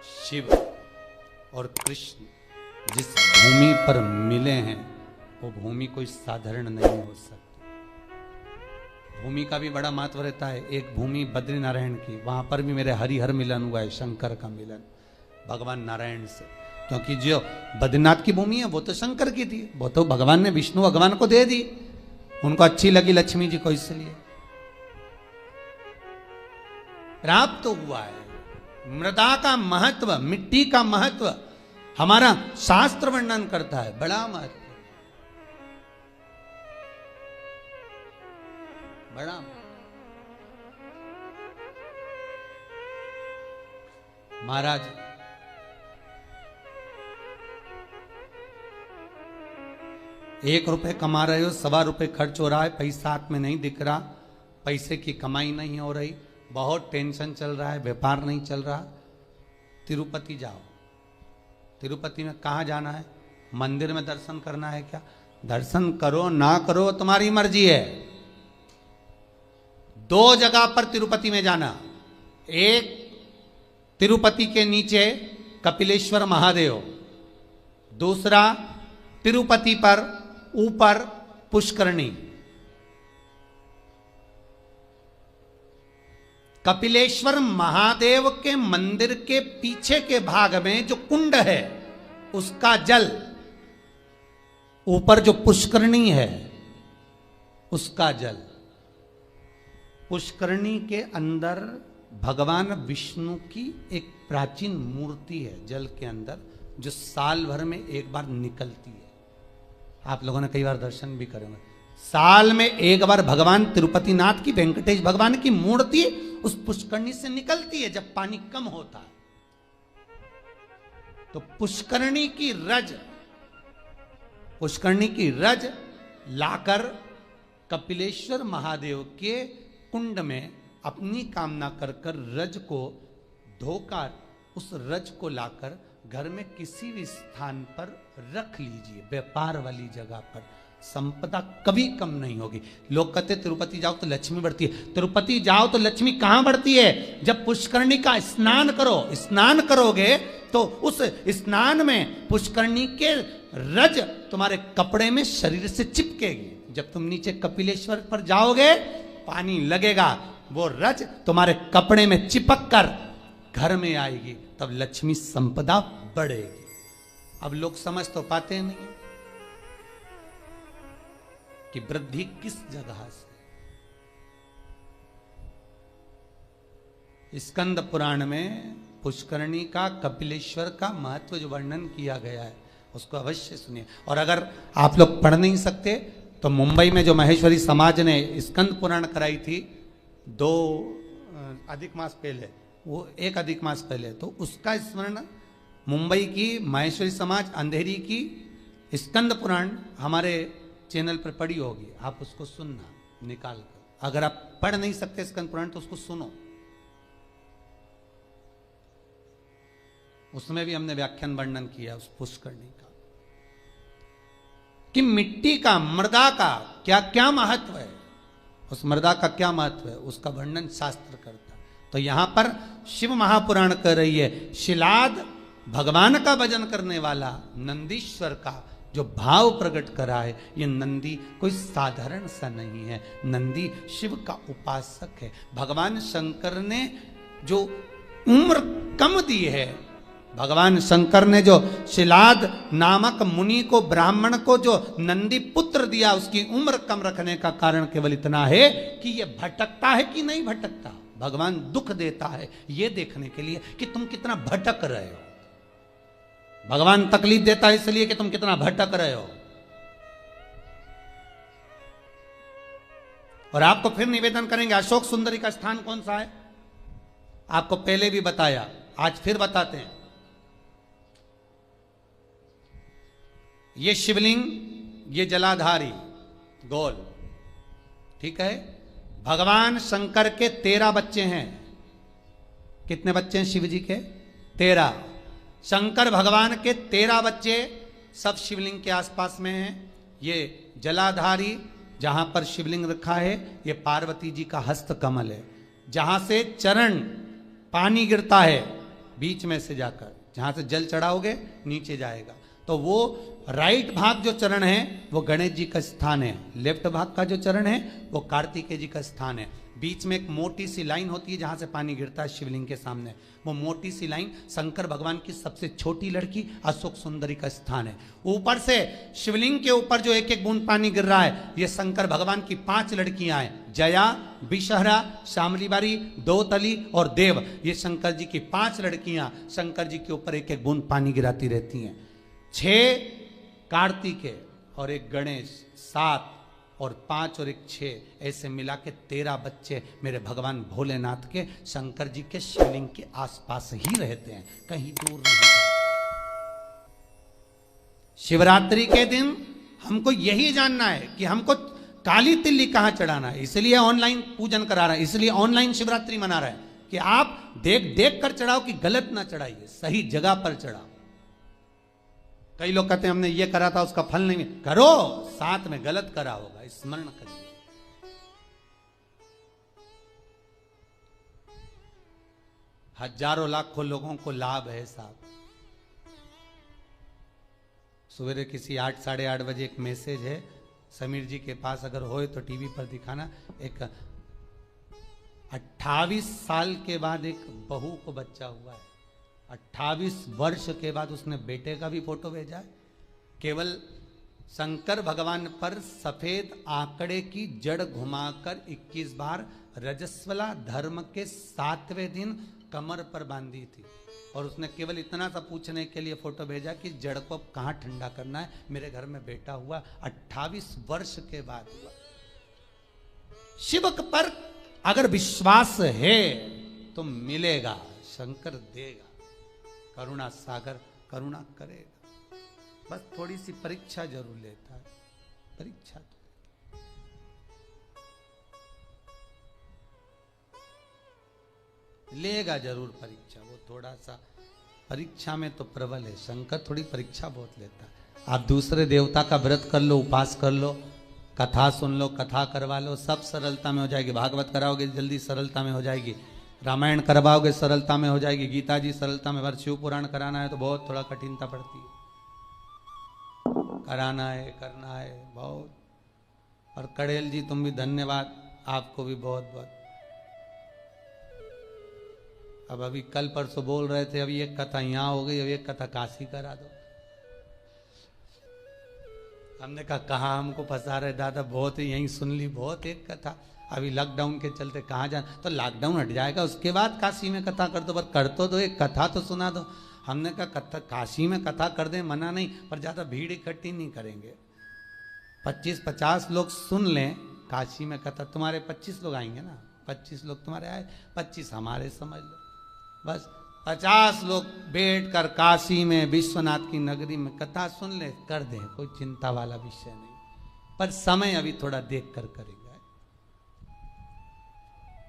शिव और कृष्ण जिस भूमि पर मिले हैं वो भूमि कोई साधारण नहीं हो सकती। भूमि का भी बड़ा महत्व रहता है। एक भूमि बद्रीनारायण की, वहां पर भी मेरे हरिहर मिलन हुआ है, शंकर का मिलन भगवान नारायण से। क्योंकि जो बद्रीनाथ की भूमि है वो तो शंकर की थी, वो तो भगवान ने विष्णु भगवान को दे दी, उनको अच्छी लगी लक्ष्मी जी को, इसलिए प्राप्त तो हुआ है। मृदा का महत्व, मिट्टी का महत्व हमारा शास्त्र वर्णन करता है, बड़ा महत्व, बड़ा। महाराज ₹1 कमा रहे हो, ₹1.25 खर्च हो रहा है, पैसा हाथ में नहीं दिख रहा, पैसे की कमाई नहीं हो रही, बहुत टेंशन चल रहा है, व्यापार नहीं चल रहा, तिरुपति जाओ। तिरुपति में कहाँ जाना है? मंदिर में दर्शन करना है क्या? दर्शन करो ना करो तुम्हारी मर्जी है। 2 जगह पर तिरुपति में जाना, एक तिरुपति के नीचे कपिलेश्वर महादेव, दूसरा तिरुपति पर ऊपर पुष्करणी। कपिलेश्वर महादेव के मंदिर के पीछे के भाग में जो कुंड है उसका जल, ऊपर जो पुष्करणी है उसका जल। पुष्करणी के अंदर भगवान विष्णु की एक प्राचीन मूर्ति है जल के अंदर, जो साल भर में एक बार निकलती है। आप लोगों ने कई बार दर्शन भी करे, साल में एक बार भगवान तिरुपति नाथ की, वेंकटेश भगवान की मूर्ति उस पुष्करणी से निकलती है जब पानी कम होता है। तो पुष्करणी की रज लाकर कपिलेश्वर महादेव के कुंड में अपनी कामना कर कर रज को धोकर, उस रज को लाकर घर में किसी भी स्थान पर रख लीजिए, व्यापार वाली जगह पर। संपदा कभी कम नहीं होगी। लोग कहते तिरुपति जाओ तो लक्ष्मी बढ़ती है, तिरुपति जाओ तो लक्ष्मी कहां बढ़ती है? जब पुष्करणी का स्नान करो, स्नान करोगे तो उस स्नान में पुष्करणी के रज तुम्हारे कपड़े में शरीर से चिपकेगी। जब तुम नीचे कपिलेश्वर पर जाओगे, पानी लगेगा, वो रज तुम्हारे कपड़े में चिपक कर घर में आएगी, तब लक्ष्मी संपदा बढ़ेगी। अब लोग समझ तो पाते नहीं कि वृद्धि किस जगह से। स्कंद पुराण में पुष्करणी का, कपिलेश्वर का महत्व जो वर्णन किया गया है उसको अवश्य सुनिए। और अगर आप लोग पढ़ नहीं सकते तो मुंबई में जो महेश्वरी समाज ने स्कंद पुराण कराई थी 2 अधिक मास पहले, वो 1 अधिक मास पहले, तो उसका स्मरण मुंबई की महेश्वरी समाज अंधेरी की स्कंद पुराण हमारे चैनल पर पड़ी होगी, आप उसको सुनना निकाल कर। अगर आप पढ़ नहीं सकते स्कंद पुराण तो उसको सुनो, उसमें भी हमने व्याख्यान वर्णन किया उस पुष्करणी का, कि मिट्टी का, मृदा का क्या क्या महत्व है, उस मृदा का क्या महत्व है, उसका वर्णन शास्त्र करता। तो यहां पर शिव महापुराण कह रही है, शिलाद भगवान का भजन करने वाला नंदीश्वर का जो भाव प्रकट करा है, ये नंदी कोई साधारण सा नहीं है, नंदी शिव का उपासक है। भगवान शंकर ने जो उम्र कम दी है, भगवान शंकर ने जो शिलाद नामक मुनि को, ब्राह्मण को जो नंदी पुत्र दिया, उसकी उम्र कम रखने का कारण केवल इतना है कि ये भटकता है कि नहीं भटकता। भगवान दुख देता है ये देखने के लिए कि तुम कितना भटक रहे हो। भगवान तकलीफ देता है इसलिए कि तुम कितना भटक रहे हो। और आपको फिर निवेदन करेंगे, अशोक सुंदरी का स्थान कौन सा है? आपको पहले भी बताया, आज फिर बताते हैं। ये शिवलिंग, ये जलाधारी गोल, ठीक है। भगवान शंकर के 13 बच्चे हैं। कितने बच्चे हैं शिव जी के? 13। शंकर भगवान के 13 बच्चे सब शिवलिंग के आसपास में हैं। ये जलाधारी जहां पर शिवलिंग रखा है, ये पार्वती जी का हस्त कमल है। जहां से चरण पानी गिरता है बीच में से जाकर, जहां से जल चढ़ाओगे नीचे जाएगा। तो वो राइट भाग जो चरण है वो गणेश जी का स्थान है, लेफ्ट भाग का जो चरण है वो कार्तिकेय जी का स्थान है। बीच में एक मोटी सी लाइन होती है जहां से पानी गिरता है शिवलिंग के सामने, वो मोटी सी लाइन शंकर भगवान की सबसे छोटी लड़की अशोक सुंदरी का स्थान है। ऊपर से शिवलिंग के ऊपर जो एक एक बूंद पानी गिर रहा है ये शंकर भगवान की 5 लड़कियां हैं, जया, विषहरा, शामली बारी, दोतली और देव। ये शंकर जी की 5 लड़कियां शंकर जी के ऊपर एक एक बूंद पानी गिराती रहती हैं। 6 कार्तिकेय और 1 गणेश, 7 और 5 और 1 6, ऐसे मिला के 13 बच्चे मेरे भगवान भोलेनाथ के शंकर जी के शिवलिंग के आसपास ही रहते हैं, कहीं दूर नहीं जाते। शिवरात्रि के दिन हमको यही जानना है कि हमको काली तिल्ली कहां चढ़ाना है, इसलिए ऑनलाइन पूजन करा रहा है, इसलिए ऑनलाइन शिवरात्रि मना रहा है कि आप देख देख कर चढ़ाओ कि गलत ना चढ़ाइए, सही जगह पर चढ़ाओ। कई लोग कहते हैं हमने ये करा था उसका फल नहीं, करो, साथ में गलत करा होगा, स्मरण करिए। हजारों लाखों लोगों को लाभ है साहब। सवेरे किसी 8 साढ़े 8 बजे एक मैसेज है, समीर जी के पास अगर होए तो टीवी पर दिखाना, एक 28 साल के बाद एक बहू को बच्चा हुआ है, 28 वर्ष के बाद उसने बेटे का भी फोटो भेजा है। केवल शंकर भगवान पर सफेद आंकड़े की जड़ घुमाकर 21 बार रजस्वला धर्म के 7वें दिन कमर पर बांधी थी, और उसने केवल इतना सा पूछने के लिए फोटो भेजा कि जड़ को कहां ठंडा करना है, मेरे घर में बेटा हुआ, 28 वर्ष के बाद हुआ। शिव पर अगर विश्वास है तो मिलेगा, शंकर देगा, करुणा सागर करुणा करेगा, बस थोड़ी सी परीक्षा जरूर लेता है, परीक्षा तो लेगा जरूर परीक्षा, वो थोड़ा सा परीक्षा में तो प्रबल है, शंकर थोड़ी परीक्षा बहुत लेता है। आप दूसरे देवता का व्रत कर लो, उपास कर लो, कथा सुन लो, कथा करवा लो, सब सरलता में हो जाएगी। भागवत कराओगे जल्दी सरलता में हो जाएगी, रामायण करवाओगे सरलता में हो जाएगी, गीता जी सरलता में, पर शिव पुराण कराना है तो बहुत थोड़ा कठिनता पड़ती है, कराना है, करना है बहुत। और कड़ेल जी तुम भी धन्यवाद, आपको भी बहुत बहुत। अब अभी कल परसों बोल रहे थे अभी एक कथा यहाँ हो गई, अभी एक कथा काशी करा दो। हमने कहा कहाँ हमको फंसा रहे दादा, बहुत यहीं सुन ली, बहुत एक कथा, अभी लॉकडाउन के चलते कहाँ जाना, तो लॉकडाउन हट जाएगा उसके बाद काशी में कथा कर दो, पर कर तो दो, एक कथा तो सुना दो। हमने कहा कथा काशी में कथा कर दें मना नहीं, पर ज़्यादा भीड़ इकट्ठी नहीं करेंगे, 25-50 लोग सुन लें काशी में कथा, तुम्हारे 25 लोग आएंगे ना, 25 लोग तुम्हारे आए, 25 हमारे समझ लो, बस 50 लोग बैठ कर काशी में विश्वनाथ की नगरी में कथा सुन ले, कर दें, कोई चिंता वाला विषय नहीं, पर समय अभी थोड़ा देख कर करेंगे,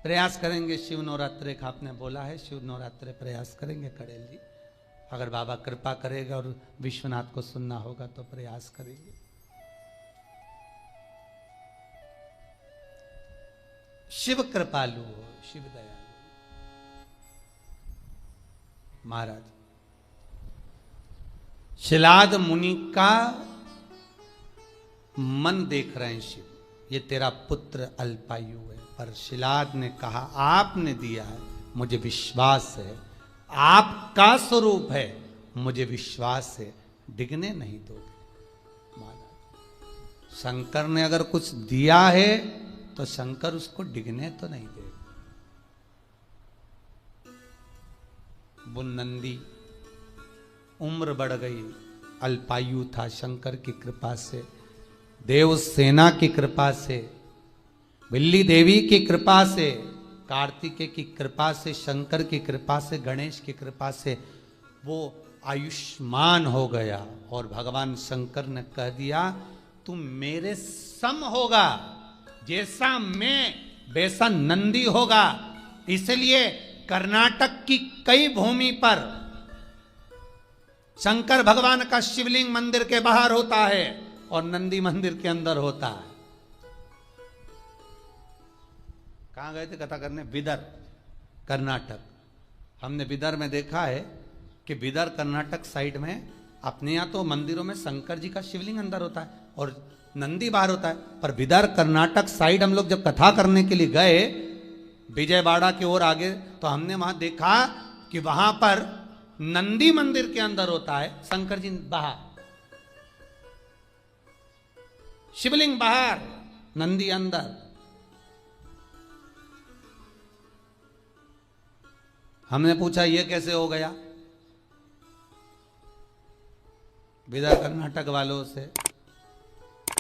प्रयास करेंगे। शिव नवरात्रे का आपने बोला है, शिव नवरात्रे प्रयास करेंगे कड़ेल जी, अगर बाबा कृपा करेगा और विश्वनाथ को सुनना होगा तो प्रयास करेंगे। शिव कृपालु हो, शिव दयालु। महाराज शिलाद मुनि का मन देख रहे हैं शिव, ये तेरा पुत्र अल्पायु है, पर शिलाद ने कहा आपने दिया है, मुझे विश्वास है, आपका स्वरूप है, मुझे विश्वास है, डिगने नहीं दोगे। महाराज शंकर ने अगर कुछ दिया है तो शंकर उसको डिगने तो नहीं देगा। वो नंदी उम्र बढ़ गई, अल्पायु था, शंकर की कृपा से, देव सेना की कृपा से, बिल्ली देवी की कृपा से, कार्तिकेय की कृपा से, शंकर की कृपा से, गणेश की कृपा से वो आयुष्मान हो गया, और भगवान शंकर ने कह दिया तू मेरे सम होगा, जैसा मैं वैसा नंदी होगा। इसलिए कर्नाटक की कई भूमि पर शंकर भगवान का शिवलिंग मंदिर के बाहर होता है और नंदी मंदिर के अंदर होता है। कहां गए थे कथा करने? विदर, कर्नाटक। हमने बिदर में देखा है कि बिदर कर्नाटक साइड में अपने यहाँ तो मंदिरों में शंकर जी का शिवलिंग अंदर होता है और नंदी बाहर होता है, पर बिदर कर्नाटक साइड हम लोग जब कथा करने के लिए गए विजयवाड़ा की ओर आगे, तो हमने वहां देखा कि वहां पर नंदी मंदिर के अंदर होता है, शंकर जी बाहर, शिवलिंग बाहर, नंदी अंदर। हमने पूछा ये कैसे हो गया बिदर कर्नाटक वालों से,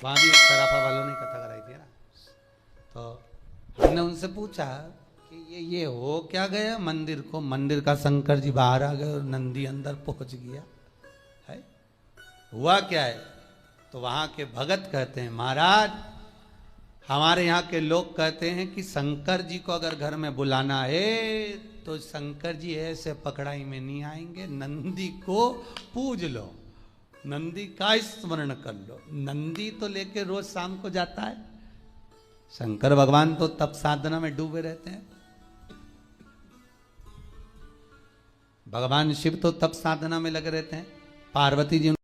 वहां भी सराफा वालों ने कथा कराई थी ना, तो हमने उनसे पूछा कि ये हो क्या गया मंदिर को, मंदिर का शंकर जी बाहर आ गए और नंदी अंदर पहुंच गया है, हुआ क्या है? तो वहां के भगत कहते हैं महाराज हमारे यहाँ के लोग कहते हैं कि शंकर जी को अगर घर में बुलाना है तो शंकर जी ऐसे पकड़ाई में नहीं आएंगे, नंदी को पूज लो, नंदी का स्मरण कर लो। नंदी तो लेके रोज शाम को जाता है, शंकर भगवान तो तप साधना में डूबे रहते हैं, भगवान शिव तो तप साधना में लगे रहते हैं, पार्वती जी